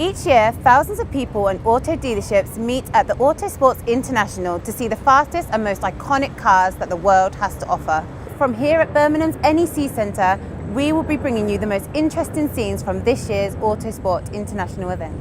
Each year, thousands of people and auto dealerships meet at the Autosports International to see the fastest and most iconic cars that the world has to offer. From here at Birmingham's NEC Centre, we will be bringing you the most interesting scenes from this year's Autosport International event.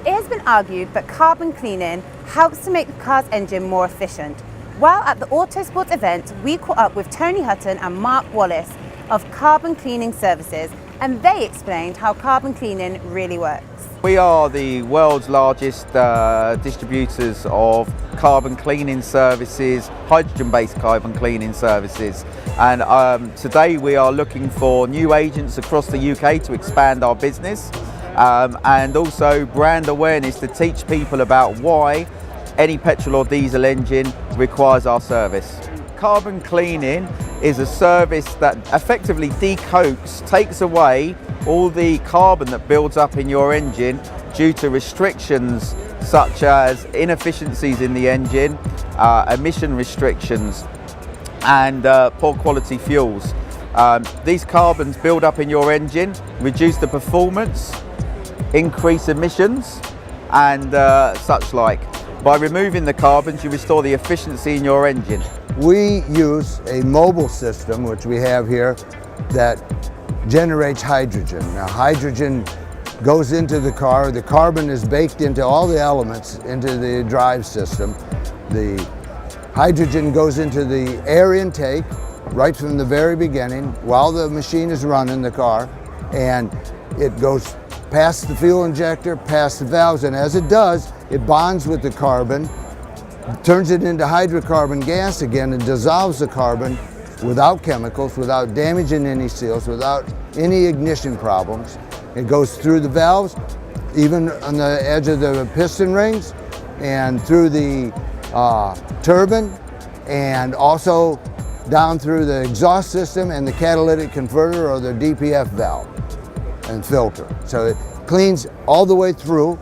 It has been argued that carbon cleaning helps to make the car's engine more efficient. While at the Autosport event, we caught up with Tony Hutton and Mark Wallace of Carbon Cleaning Services, and they explained how carbon cleaning really works. We are the world's largest distributors of carbon cleaning services, hydrogen-based carbon cleaning services. And today we are looking for new agents across the UK to expand our business and also brand awareness to teach people about why any petrol or diesel engine requires our service. Carbon cleaning is a service that effectively decoats, takes away all the carbon that builds up in your engine due to restrictions such as inefficiencies in the engine, emission restrictions. and poor quality fuels. These carbons build up in your engine, reduce the performance, increase emissions and such like. By removing the carbons, you restore the efficiency in your engine. We use a mobile system, which we have here, that generates hydrogen. Now, hydrogen goes into the car. The carbon is baked into all the elements into the drive system. The hydrogen goes into the air intake right from the very beginning while the machine is running the car, and it goes past the fuel injector, past the valves, and as it does, it bonds with the carbon, turns it into hydrocarbon gas again, and dissolves the carbon without chemicals, without damaging any seals, without any ignition problems. It goes through the valves, even on the edge of the piston rings, and through the turbine, and also down through the exhaust system and the catalytic converter or the DPF valve and filter. So it cleans all the way through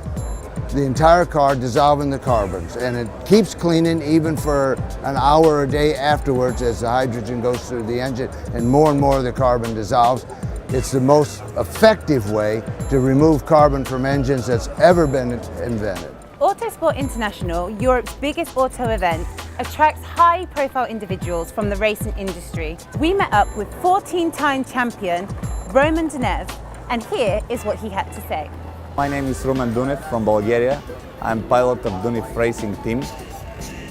the entire car, dissolving the carbons, and it keeps cleaning even for an hour a day afterwards as the hydrogen goes through the engine and more of the carbon dissolves. It's the most effective way to remove carbon from engines that's ever been invented. Autosport International, Europe's biggest auto event, attracts high-profile individuals from the racing industry. We met up with 14-time champion Roman Dunev, and here is what he had to say. My name is Roman Dunev from Bulgaria. I'm pilot of Dunev Racing Team.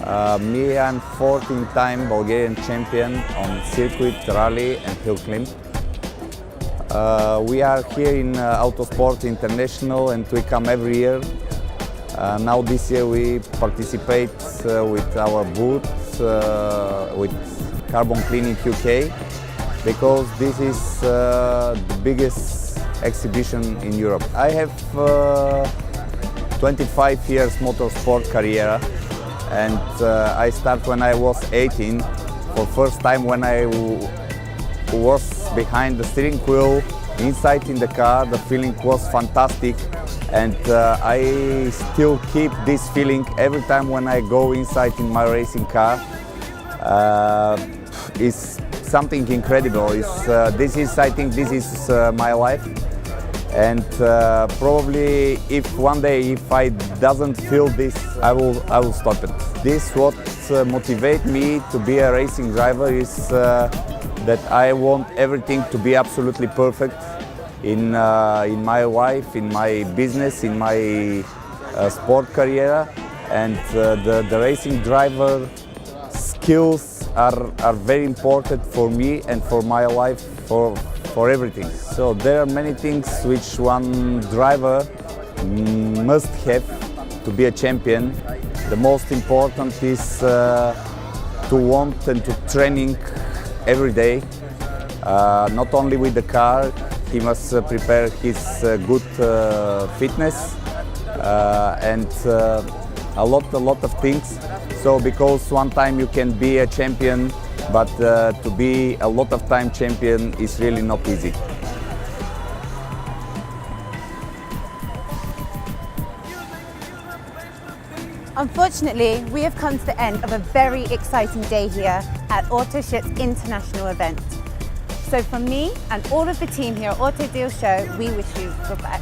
I'm 14-time Bulgarian champion on circuit, rally and hill climb. We are here in Autosport International and we come every year. Now this year we participate with our booth with Carbon Cleaning UK, because this is the biggest exhibition in Europe. I have 25 years motorsport career, and I start when I was 18. For first time when I was behind the steering wheel, inside in the car, the feeling was fantastic, and I still keep this feeling every time when I go inside in my racing car. It's something incredible. I think this is my life, and probably if one day if I doesn't feel this, I will stop it. This what motivate me to be a racing driver is that I want everything to be absolutely perfect in my life, in my business, in my sport career, and the racing driver skills are very important for me and for my life, for everything. So there are many things which one driver must have to be a champion. The most important is to want and to training every day. Not only with the car, he must prepare his good fitness and a lot of things. So because one time you can be a champion, but to be a lot of time champion is really not easy. Unfortunately, we have come to the end of a very exciting day here at Autoship's international event. So from me and all of the team here at Auto Deal Show, we wish you goodbye.